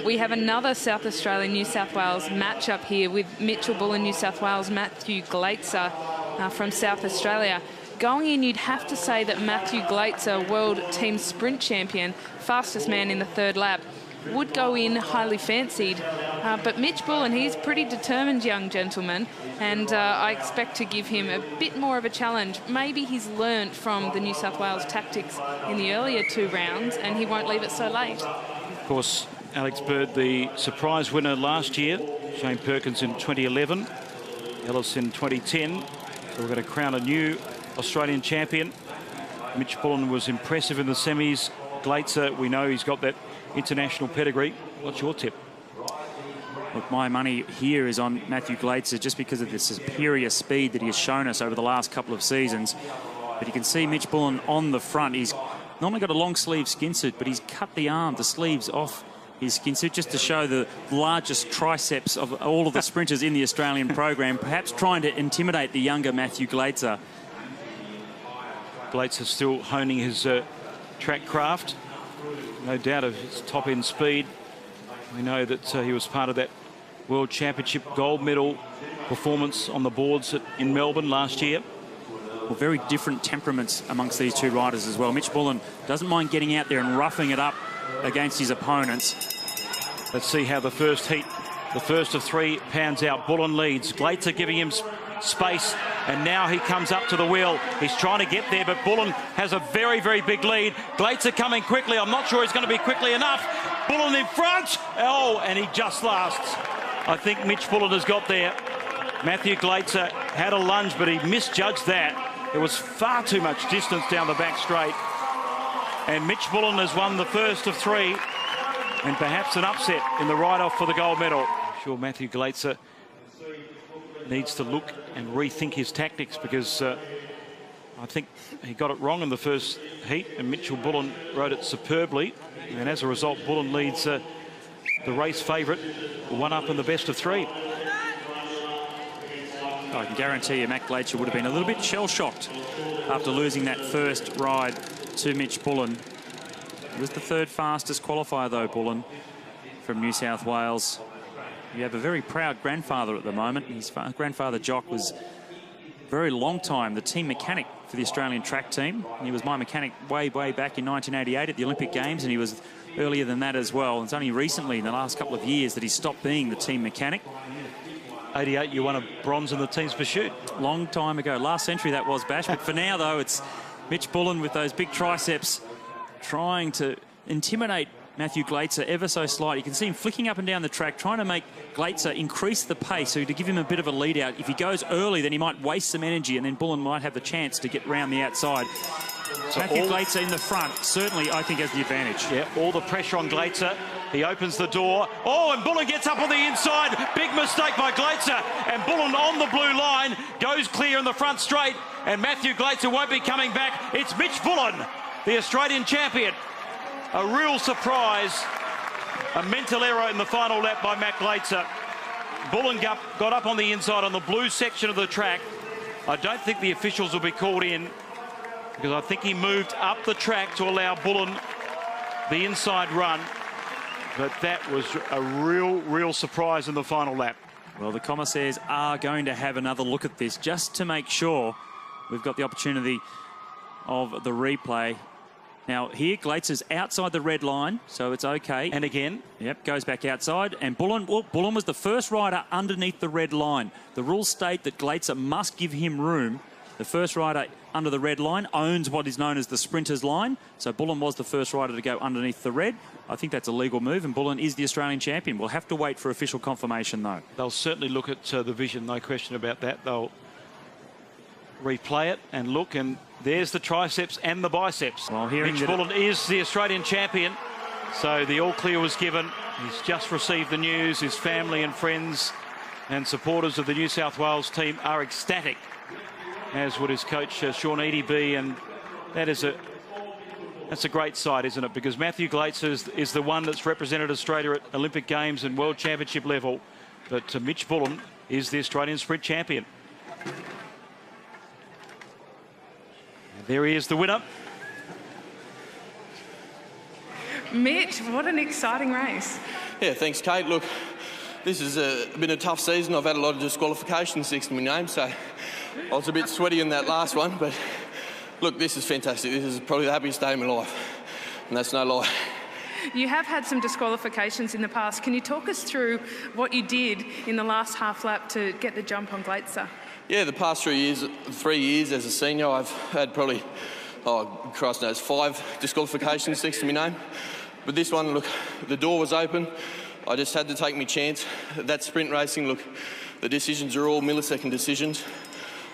We have another South Australia, New South Wales matchup here with Mitchell Bullen, New South Wales, Matthew Glaetzer from South Australia. Going in, you'd have to say that Matthew Glaetzer, world team sprint champion, fastest man in the third lap, would go in highly fancied. But Mitch Bullen, he's pretty determined young gentleman, and I expect to give him a bit more of a challenge. Maybe he's learnt from the New South Wales tactics in the earlier 2 rounds, and he won't leave it so late. Of course, Alex Bird, the surprise winner last year, Shane Perkins in 2011, Ellis in 2010. So we're going to crown a new Australian champion. Mitch Bullen was impressive in the semis. Glaetzer, we know he's got that international pedigree. What's your tip? Look, my money here is on Matthew Glaetzer just because of the superior speed that he has shown us over the last couple of seasons. But you can see Mitch Bullen on the front. He's not only got a long sleeve skin suit, but he's cut the sleeves off his skin suit just to show the largest triceps of all of the sprinters in the Australian program, perhaps trying to intimidate the younger Matthew Glaetzer. Glaetzer still honing his track craft. No doubt of his top-end speed. We know that he was part of that World Championship gold medal performance on the boards in Melbourne last year. Well, very different temperaments amongst these two riders as well. Mitch Bullen doesn't mind getting out there and roughing it up against his opponents. Let's see how the first heat, the first of 3, pans out. Bullen leads. Glaetzer giving him space, and now he comes up to the wheel. He's trying to get there, but Bullen has a very, very big lead. Glaetzer coming quickly. I'm not sure he's going to be quickly enough. Bullen in front. Oh, and he just lasts. I think Mitch Bullen has got there. Matthew Glaetzer had a lunge, but he misjudged that. There was far too much distance down the back straight. And Mitch Bullen has won the first of 3, and perhaps an upset in the ride-off for the gold medal. I'm sure Matthew Glaetzer needs to look and rethink his tactics, because I think he got it wrong in the first heat, and Mitchell Bullen rode it superbly. And as a result, Bullen leads the race favourite, 1 up in the best of 3. I can guarantee you Matt Glaetzer would have been a little bit shell-shocked after losing that first ride to Mitch Bullen. He was the 3rd fastest qualifier, though, Bullen, from New South Wales. You have a very proud grandfather at the moment. His grandfather, Jock, was a very long time the team mechanic for the Australian track team. He was my mechanic way back in 1988 at the Olympic Games, and he was earlier than that as well. It's only recently, in the last couple of years, that he stopped being the team mechanic. 88, you won a bronze in the team's pursuit. Long time ago. Last century that was, Bash. But for now, though, it's Mitch Bullen with those big triceps trying to intimidate Matthew Glaetzer ever so slightly. You can see him flicking up and down the track, trying to make Glaetzer increase the pace, so to give him a bit of a lead out. If he goes early, then he might waste some energy, and then Bullen might have the chance to get round the outside. So Matthew Glaetzer in the front, certainly, I think, has the advantage. Yeah, all the pressure on Glaetzer. He opens the door. Oh, and Bullen gets up on the inside. Big mistake by Glaetzer. And Bullen on the blue line, goes clear in the front straight. And Matthew Glaetzer won't be coming back. It's Mitch Bullen, the Australian champion. A real surprise. A mental error in the final lap by Matt Glaetzer. Bullen got up on the inside on the blue section of the track. I don't think the officials will be called in, because I think he moved up the track to allow Bullen the inside run. But that was a real surprise in the final lap. Well, the commissaires are going to have another look at this just to make sure. We've got the opportunity of the replay. Now, here, Glaetzer's outside the red line, so it's okay. And again. Yep, goes back outside. And Bullen was the first rider underneath the red line. The rules state that Glaetzer must give him room. The first rider under the red line owns what is known as the sprinter's line. So Bullen was the first rider to go underneath the red. I think that's a legal move, and Bullen is the Australian champion. We'll have to wait for official confirmation, though. They'll certainly look at the vision, no question about that. They'll replay it and look, and there's the triceps and the biceps. Well, Mitch Bullen is the Australian champion, so the all clear was given. He's just received the news. His family and friends and supporters of the New South Wales team are ecstatic, as would his coach Sean Eadie be, and that's a great sight, isn't it? Because Matthew Glaetzer is the one that's represented Australia at Olympic Games and World Championship level, but Mitch Bullen is the Australian sprint champion. And there he is, the winner. Mitch, what an exciting race. Yeah, thanks, Kate. Look, this has been a tough season. I've had a lot of disqualifications next to my name, so I was a bit sweaty in that last one. But look, this is fantastic. This is probably the happiest day of my life, and that's no lie. You have had some disqualifications in the past. Can you talk us through what you did in the last half lap to get the jump on Glaetzer? Yeah, the past 3 years as a senior, I've had probably, oh, Christ knows, 5 disqualifications next to my name. But this one, look, the door was open. I just had to take my chance. That sprint racing, look, the decisions are all millisecond decisions.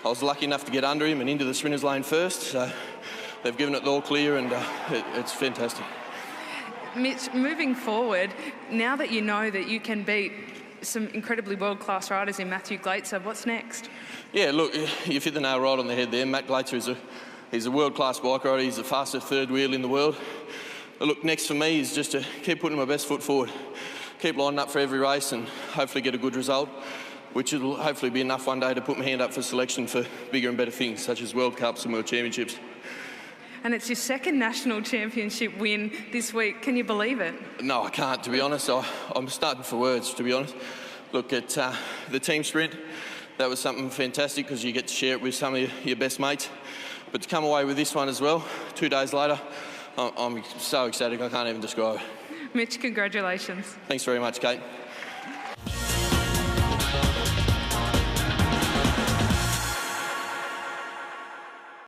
I was lucky enough to get under him and into the sprinter's lane first, so they've given it the all clear, and it's fantastic. Mitch, moving forward, now that you know that you can beat some incredibly world-class riders in Matthew Glaetzer, what's next? Yeah, look, you've hit the nail right on the head there. Matt Glaetzer is a world-class bike rider. He's the fastest third wheel in the world. But look, next for me is just to keep putting my best foot forward, keep lining up for every race and hopefully get a good result, which will hopefully be enough one day to put my hand up for selection for bigger and better things, such as World Cups and World Championships. And it's your second national championship win this week. Can you believe it? No, I can't, to be honest. I'm starting for words, to be honest. Look, at the team sprint, that was something fantastic because you get to share it with some of your best mates. But to come away with this one as well, 2 days later, I'm so ecstatic I can't even describe it. Mitch, congratulations. Thanks very much, Kate.